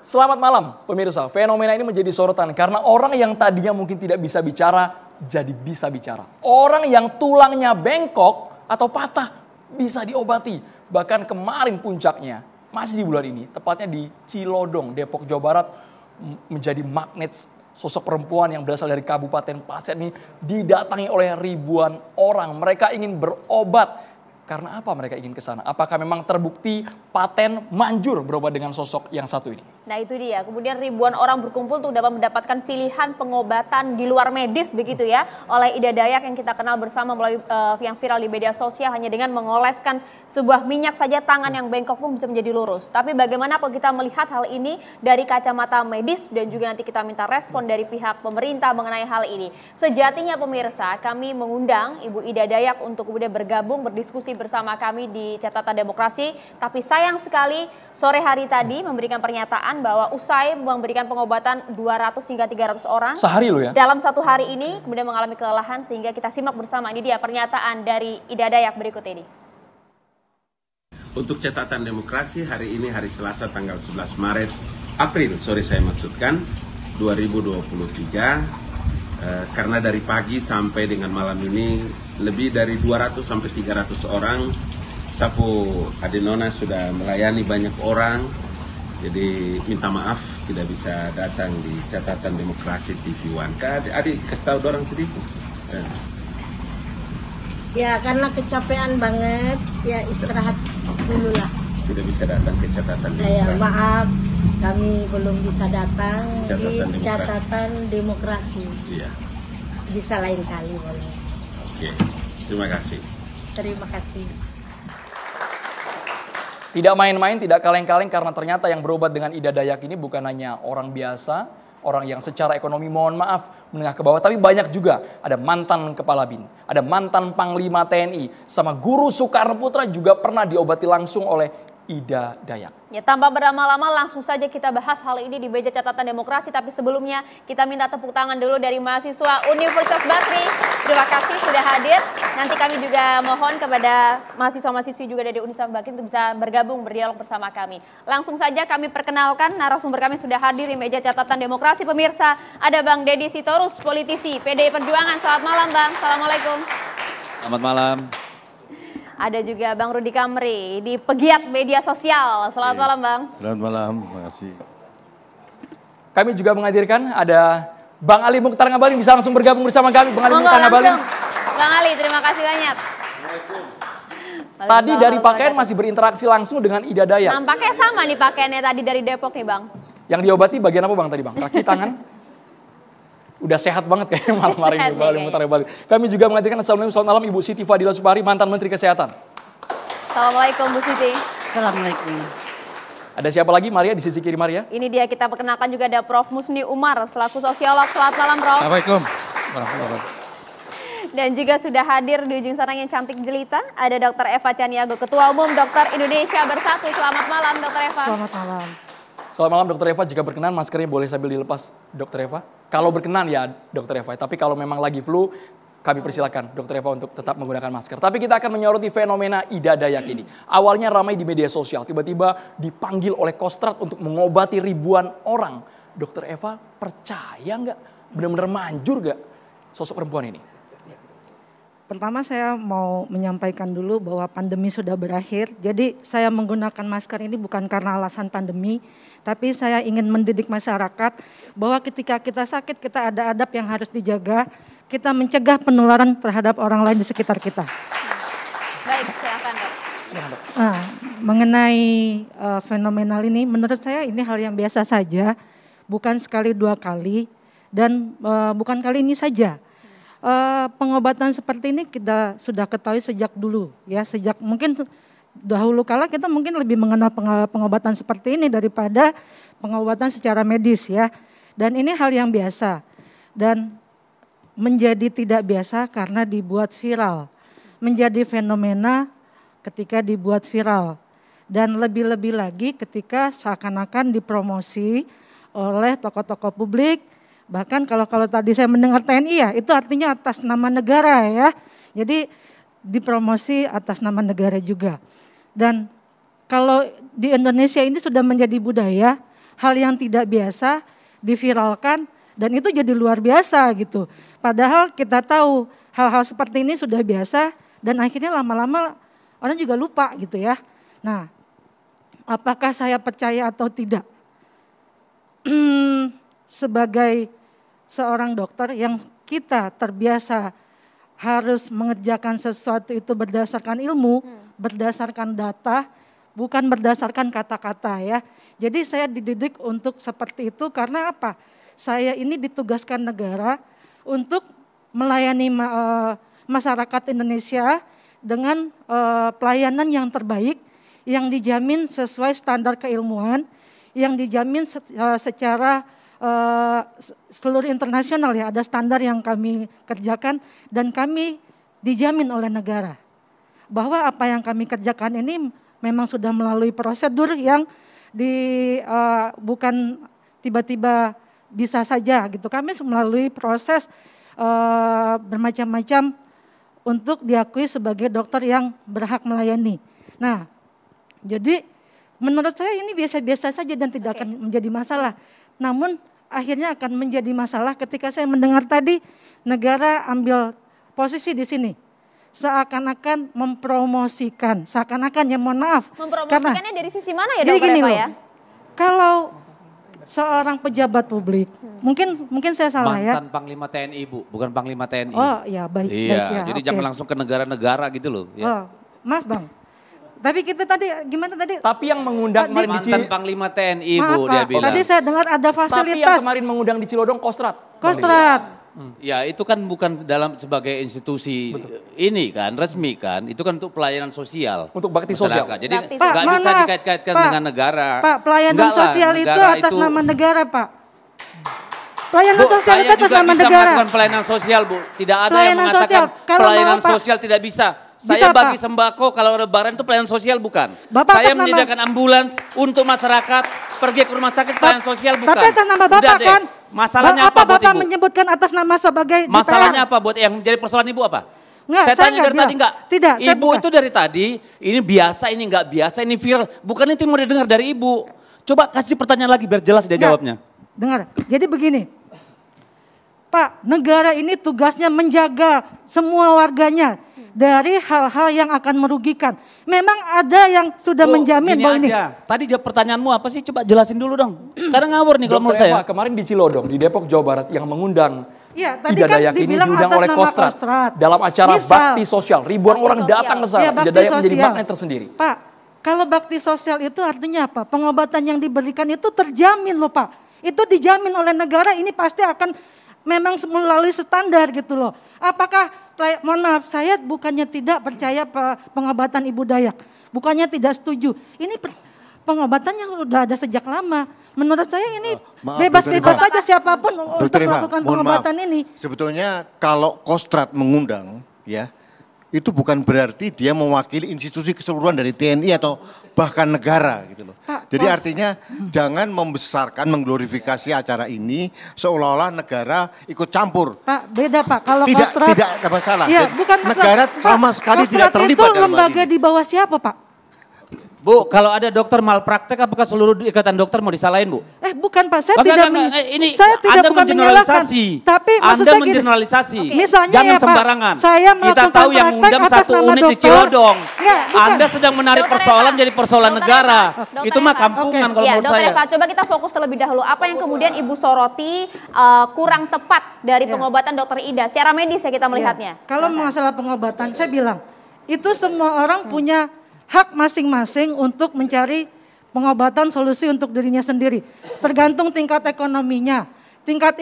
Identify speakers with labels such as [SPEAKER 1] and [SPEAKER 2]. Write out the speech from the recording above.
[SPEAKER 1] Selamat malam pemirsa, fenomena ini menjadi sorotan karena orang yang tadinya mungkin tidak bisa bicara, jadi bisa bicara. Orang yang tulangnya bengkok atau patah bisa diobati. Bahkan kemarin puncaknya, masih di bulan ini, tepatnya di Cilodong, Depok, Jawa Barat, menjadi magnet sosok perempuan yang berasal dari Kabupaten Pasir ini didatangi oleh ribuan orang. Mereka ingin berobat. Karena apa mereka ingin ke sana? Apakah memang terbukti paten manjur berobat dengan sosok yang satu ini?
[SPEAKER 2] Nah itu dia, kemudian ribuan orang berkumpul untuk dapat mendapatkan pilihan pengobatan di luar medis begitu ya. Oleh Ida Dayak yang kita kenal bersama melalui yang viral di media sosial, hanya dengan mengoleskan sebuah minyak saja tangan yang bengkok pun bisa menjadi lurus. Tapi bagaimana kalau kita melihat hal ini dari kacamata medis dan juga nanti kita minta respon dari pihak pemerintah mengenai hal ini. Sejatinya pemirsa, kami mengundang Ibu Ida Dayak untuk kemudian bergabung berdiskusi bersama kami di Catatan Demokrasi. Tapi sayang sekali sore hari tadi memberikan pernyataan bahwa usai memberikan pengobatan 200 hingga 300 orang
[SPEAKER 1] sehari loh ya.
[SPEAKER 2] Dalam satu hari ini kemudian mengalami kelelahan, sehingga kita simak bersama. Ini dia pernyataan dari Ida Dayak berikut ini.
[SPEAKER 3] Untuk Catatan Demokrasi hari ini hari Selasa tanggal 11 Maret April, saya maksudkan 2023. Karena dari pagi sampai dengan malam ini lebih dari 200 sampai 300 orang Sapu Adenona sudah melayani banyak orang. Jadi minta maaf tidak bisa datang di Catatan Demokrasi TV One. Adik kasih tahu orang sedikit.
[SPEAKER 4] Ya karena kecapean banget, ya istirahat dulu lah.
[SPEAKER 3] Tidak bisa datang ke Catatan Demokrasi.
[SPEAKER 4] Ya maaf, kami belum bisa datang di
[SPEAKER 3] Catatan
[SPEAKER 4] Catatan Demokrasi.
[SPEAKER 3] Iya.
[SPEAKER 4] Bisa lain kali boleh.
[SPEAKER 3] Oke, terima kasih.
[SPEAKER 4] Terima kasih.
[SPEAKER 1] Tidak main-main, tidak kaleng-kaleng, karena ternyata yang berobat dengan Ida Dayak ini bukan hanya orang biasa, orang yang secara ekonomi mohon maaf menengah ke bawah, tapi banyak juga. Ada mantan Kepala BIN, ada mantan Panglima TNI, sama Guru Soekarno Putra juga pernah diobati langsung oleh Ida Dayak.
[SPEAKER 2] Ya, tanpa berlama-lama langsung saja kita bahas hal ini di meja Catatan Demokrasi. Tapi sebelumnya kita minta tepuk tangan dulu dari mahasiswa Universitas Bakri. Terima kasih sudah hadir. Nanti kami juga mohon kepada mahasiswa-mahasiswi juga dari Universitas Bakri untuk bisa bergabung berdialog bersama kami. Langsung saja kami perkenalkan narasumber kami sudah hadir di meja Catatan Demokrasi. Pemirsa, ada Bang Deddy Sitorus, politisi PDI Perjuangan. Selamat malam Bang. Assalamualaikum.
[SPEAKER 5] Selamat malam.
[SPEAKER 2] Ada juga Bang Rudi Kamri di pegiat media sosial. Selamat malam Bang.
[SPEAKER 5] Selamat malam, terima kasih.
[SPEAKER 1] Kami juga menghadirkan ada Bang Ali Mukhtar Ngabalin, bisa langsung bergabung bersama kami. Bang Ali Mukhtar Ngabalin.
[SPEAKER 2] Bang Ali, terima kasih banyak.
[SPEAKER 1] Tadi dari pakaian masih berinteraksi langsung dengan Ida Dayak.
[SPEAKER 2] Nampaknya sama nih pakaiannya tadi dari Depok nih Bang.
[SPEAKER 1] Yang diobati bagian apa Bang tadi Bang? Kaki, tangan? Udah sehat banget kayaknya malam hari ini. Bang Ali Mukhtar Ngabalin. Kami juga menghadirkan selamat malam Ibu Siti Fadila Supari, mantan Menteri Kesehatan.
[SPEAKER 2] Assalamualaikum Bu Siti.
[SPEAKER 4] Assalamualaikum.
[SPEAKER 1] Ada siapa lagi Maria di sisi kiri Maria?
[SPEAKER 2] Ini dia, kita perkenalkan juga ada Prof. Musni Umar selaku sosiolog. Selamat malam Prof.
[SPEAKER 5] Assalamualaikum.
[SPEAKER 2] Dan juga sudah hadir di ujung sana yang cantik jelita, ada Dr. Eva Caniago, Ketua Umum Dokter Indonesia Bersatu. Selamat malam Dr. Eva.
[SPEAKER 4] Selamat malam.
[SPEAKER 1] Selamat malam Dr. Eva, jika berkenan maskernya boleh sambil dilepas Dr. Eva. Kalau berkenan ya Dr. Eva, tapi kalau memang lagi flu kami persilakan Dr. Eva untuk tetap menggunakan masker. Tapi kita akan menyoroti fenomena Ida Dayak ini. Awalnya ramai di media sosial, tiba-tiba dipanggil oleh Kostrad untuk mengobati ribuan orang. Dr. Eva percaya nggak? Benar-benar manjur nggak sosok perempuan ini?
[SPEAKER 4] Pertama saya mau menyampaikan dulu bahwa pandemi sudah berakhir. Jadi saya menggunakan masker ini bukan karena alasan pandemi, tapi saya ingin mendidik masyarakat bahwa ketika kita sakit kita ada adab yang harus dijaga. Kita mencegah penularan terhadap orang lain di sekitar kita.
[SPEAKER 2] Baik, silakan Dok.
[SPEAKER 4] Nah, mengenai fenomenal ini, menurut saya ini hal yang biasa saja, bukan sekali dua kali, dan bukan kali ini saja. Pengobatan seperti ini kita sudah ketahui sejak dulu, ya sejak mungkin dahulu kala kita mungkin lebih mengenal pengobatan seperti ini daripada pengobatan secara medis ya. Dan ini hal yang biasa dan menjadi tidak biasa karena dibuat viral, menjadi fenomena ketika dibuat viral dan lebih-lebih lagi ketika seakan-akan dipromosi oleh tokoh-tokoh publik. Bahkan kalau tadi saya mendengar TNI ya, itu artinya atas nama negara ya. Jadi dipromosi atas nama negara juga. Dan kalau di Indonesia ini sudah menjadi budaya hal yang tidak biasa diviralkan dan itu jadi luar biasa gitu. Padahal kita tahu hal-hal seperti ini sudah biasa dan akhirnya lama-lama orang juga lupa gitu ya. Nah, apakah saya percaya atau tidak? Sebagai seorang dokter yang kita terbiasa harus mengerjakan sesuatu itu berdasarkan ilmu, berdasarkan data, bukan berdasarkan kata-kata ya. Jadi saya dididik untuk seperti itu karena apa? Saya ini ditugaskan negara untuk melayani masyarakat Indonesia dengan pelayanan yang terbaik, yang dijamin sesuai standar keilmuan, yang dijamin secara seluruh internasional ya, ada standar yang kami kerjakan dan kami dijamin oleh negara bahwa apa yang kami kerjakan ini memang sudah melalui prosedur yang bukan tiba-tiba bisa saja gitu. Kami melalui proses bermacam-macam untuk diakui sebagai dokter yang berhak melayani. Nah, jadi menurut saya ini biasa-biasa saja dan tidak akan menjadi masalah. Namun akhirnya akan menjadi masalah ketika saya mendengar tadi negara ambil posisi di sini. Seakan-akan mempromosikan, seakan-akan ya mohon maaf.
[SPEAKER 2] Mempromosikannya dari sisi mana ya
[SPEAKER 4] jadi
[SPEAKER 2] dokter
[SPEAKER 4] gini
[SPEAKER 2] Eva
[SPEAKER 4] loh,
[SPEAKER 2] ya?
[SPEAKER 4] Kalau seorang pejabat publik, mungkin saya salah ya.
[SPEAKER 5] Mantan Panglima TNI Bu, bukan Panglima TNI.
[SPEAKER 4] Oh ya baik.
[SPEAKER 5] Iya,
[SPEAKER 4] baik, ya,
[SPEAKER 5] jadi
[SPEAKER 4] oke.
[SPEAKER 5] jangan langsung ke negara-negara gitu loh. Ya.
[SPEAKER 4] Oh, maaf Bang. Tapi kita tadi gimana tadi?
[SPEAKER 1] Tapi yang mengundang kemarin di
[SPEAKER 5] Mantan Panglima TNI
[SPEAKER 4] Maaf
[SPEAKER 5] Bu dia
[SPEAKER 4] Pak,
[SPEAKER 5] bilang.
[SPEAKER 4] tadi saya dengar ada
[SPEAKER 1] Tapi yang
[SPEAKER 4] fasilitas
[SPEAKER 1] kemarin mengundang di Cilodong Kostrad.
[SPEAKER 4] Kostrat.
[SPEAKER 5] Ya itu kan bukan dalam sebagai institusi ini kan, resmi kan. Itu kan untuk pelayanan sosial.
[SPEAKER 1] Untuk bakti sosial.
[SPEAKER 5] masyarakat. Jadi
[SPEAKER 2] Bakti
[SPEAKER 4] Pak,
[SPEAKER 5] nggak
[SPEAKER 4] mohon
[SPEAKER 5] bisa
[SPEAKER 4] maaf,
[SPEAKER 5] dikait-kaitkan
[SPEAKER 4] Pak.
[SPEAKER 5] dengan negara.
[SPEAKER 4] Pak, pelayanan
[SPEAKER 5] Enggak lah,
[SPEAKER 4] sosial itu
[SPEAKER 5] negara
[SPEAKER 4] atas nama negara, Pak. Pelayanan
[SPEAKER 5] Bu,
[SPEAKER 4] sosial itu
[SPEAKER 5] saya
[SPEAKER 4] atas
[SPEAKER 5] juga
[SPEAKER 4] nama
[SPEAKER 5] bisa
[SPEAKER 4] negara.
[SPEAKER 5] melakukan pelayanan sosial Bu. Tidak ada
[SPEAKER 4] Pelayanan
[SPEAKER 5] yang mengatakan
[SPEAKER 4] sosial. Kalau
[SPEAKER 5] pelayanan
[SPEAKER 4] mau, Pak.
[SPEAKER 5] sosial tidak bisa.
[SPEAKER 4] Bisa,
[SPEAKER 5] Saya bagi
[SPEAKER 4] Pak.
[SPEAKER 5] sembako kalau lebaran itu pelayanan sosial bukan.
[SPEAKER 4] Bapak
[SPEAKER 5] Saya
[SPEAKER 4] atas nama-
[SPEAKER 5] menyediakan ambulans untuk masyarakat pergi ke rumah sakit pelayanan sosial bukan.
[SPEAKER 4] Tapi atas nama
[SPEAKER 5] Udah
[SPEAKER 4] Bapak
[SPEAKER 5] deh.
[SPEAKER 4] kan?
[SPEAKER 5] Masalahnya
[SPEAKER 4] Apa
[SPEAKER 5] apa buat
[SPEAKER 4] Bapak
[SPEAKER 5] Ibu?
[SPEAKER 4] menyebutkan atas nama sebagai DPR?
[SPEAKER 5] Masalahnya apa buat yang jadi persoalan Ibu apa?
[SPEAKER 4] Enggak,
[SPEAKER 5] saya
[SPEAKER 4] saya
[SPEAKER 5] tanya
[SPEAKER 4] enggak
[SPEAKER 5] dari tadi
[SPEAKER 4] bilang.
[SPEAKER 5] enggak?
[SPEAKER 4] Tidak, saya
[SPEAKER 5] Ibu
[SPEAKER 4] bukan.
[SPEAKER 5] itu dari tadi, ini biasa, ini enggak biasa, ini viral. Bukan itu mau didengar dari Ibu. Coba kasih pertanyaan lagi biar jelas dia
[SPEAKER 4] Enggak.
[SPEAKER 5] jawabnya.
[SPEAKER 4] Dengar, jadi begini. Pak, negara ini tugasnya menjaga semua warganya dari hal-hal yang akan merugikan. Memang ada yang sudah
[SPEAKER 5] Bu,
[SPEAKER 4] menjamin
[SPEAKER 5] gini
[SPEAKER 4] bahwa ini.
[SPEAKER 5] aja. Tadi jawab pertanyaanmu apa sih? Coba jelasin dulu dong. Karena ngawur nih kalau menurut
[SPEAKER 1] Dr.
[SPEAKER 5] saya.
[SPEAKER 1] Eva kemarin di Cilodong, di Depok, Jawa Barat yang mengundang
[SPEAKER 4] Iya, tadi
[SPEAKER 1] Ida
[SPEAKER 4] kan
[SPEAKER 1] Dayak ini
[SPEAKER 4] dibilang
[SPEAKER 1] diundang
[SPEAKER 4] atas
[SPEAKER 1] oleh
[SPEAKER 4] nama
[SPEAKER 1] Kostrad
[SPEAKER 4] Kostrad.
[SPEAKER 1] dalam acara
[SPEAKER 4] Misal.
[SPEAKER 1] bakti sosial. Ribuan
[SPEAKER 2] Bakti
[SPEAKER 1] orang
[SPEAKER 2] sosial.
[SPEAKER 1] datang ke sana.
[SPEAKER 4] Iya,
[SPEAKER 1] Ida
[SPEAKER 4] bakti
[SPEAKER 1] Dayak menjadi
[SPEAKER 4] sosial.
[SPEAKER 1] magnet tersendiri.
[SPEAKER 4] Pak, kalau bakti sosial itu artinya apa? Pengobatan yang diberikan itu terjamin loh Pak. Itu dijamin oleh negara, ini pasti akan memang melalui standar gitu loh. Apakah, mohon maaf, saya bukannya tidak percaya pengobatan Ibu Dayak. Bukannya tidak setuju. Ini pengobatannya udah ada sejak lama. Menurut saya ini
[SPEAKER 6] Maaf,
[SPEAKER 4] bebas-bebas
[SPEAKER 6] Dr. Eva.
[SPEAKER 4] saja siapapun untuk
[SPEAKER 6] Dokter Eva,
[SPEAKER 4] melakukan
[SPEAKER 6] mohon maaf.
[SPEAKER 4] pengobatan ini.
[SPEAKER 6] Sebetulnya kalau Kostrad mengundang ya, itu bukan berarti dia mewakili institusi keseluruhan dari TNI atau bahkan negara gitu loh.
[SPEAKER 4] Pak,
[SPEAKER 6] Jadi
[SPEAKER 4] Pak.
[SPEAKER 6] artinya jangan membesarkan, mengglorifikasi acara ini seolah-olah negara ikut campur.
[SPEAKER 4] Pak, beda Pak. Kalau
[SPEAKER 6] Tidak,
[SPEAKER 4] Kostrad,
[SPEAKER 6] tidak ada masalah.
[SPEAKER 4] Iya,
[SPEAKER 6] Dan
[SPEAKER 4] bukan masalah.
[SPEAKER 6] negara sama
[SPEAKER 4] Pak,
[SPEAKER 6] sekali tidak
[SPEAKER 4] Kostrad
[SPEAKER 6] terlibat
[SPEAKER 4] itu
[SPEAKER 6] dalam hal
[SPEAKER 4] lembaga
[SPEAKER 6] ini.
[SPEAKER 4] di bawah siapa Pak?
[SPEAKER 5] Bu, kalau ada dokter malpraktek apakah seluruh ikatan dokter mau disalahin Bu?
[SPEAKER 4] Bukan Pak, saya
[SPEAKER 5] Enggak,
[SPEAKER 4] tidak
[SPEAKER 5] enggak, ini
[SPEAKER 4] saya tidak
[SPEAKER 5] Anda
[SPEAKER 4] bukan
[SPEAKER 5] mengeneralisasi.
[SPEAKER 4] menyalahkan. Tapi maksud
[SPEAKER 5] Anda
[SPEAKER 4] saya gini,
[SPEAKER 5] mengeneralisasi.
[SPEAKER 4] misalnya
[SPEAKER 5] Jangan
[SPEAKER 4] ya Pak,
[SPEAKER 5] sembarangan.
[SPEAKER 4] saya
[SPEAKER 5] Kita
[SPEAKER 4] melakukan
[SPEAKER 5] tahu yang
[SPEAKER 4] praktek
[SPEAKER 5] undang
[SPEAKER 4] atas
[SPEAKER 5] satu
[SPEAKER 4] nama
[SPEAKER 5] unit di
[SPEAKER 4] dokter.
[SPEAKER 5] Cilodong.
[SPEAKER 4] Enggak, bukan.
[SPEAKER 5] Anda sedang menarik
[SPEAKER 2] Dokter
[SPEAKER 5] persoalan
[SPEAKER 2] Eva.
[SPEAKER 5] jadi persoalan
[SPEAKER 2] Dokter
[SPEAKER 5] negara.
[SPEAKER 2] Eva. Dokter
[SPEAKER 5] Itu mah
[SPEAKER 2] Eva.
[SPEAKER 5] kampungan
[SPEAKER 4] Oke.
[SPEAKER 5] kalau
[SPEAKER 2] Ya,
[SPEAKER 5] menurut
[SPEAKER 2] Dokter
[SPEAKER 5] saya.
[SPEAKER 2] Eva, coba kita fokus terlebih dahulu. Apa yang kemudian Ibu soroti kurang tepat dari
[SPEAKER 4] Ya.
[SPEAKER 2] pengobatan Dokter Ida? Secara medis ya kita melihatnya.
[SPEAKER 4] Ya, kalau masalah pengobatan, saya bilang itu semua orang punya hak masing-masing untuk mencari pengobatan solusi untuk dirinya sendiri. Tergantung tingkat ekonominya, tingkat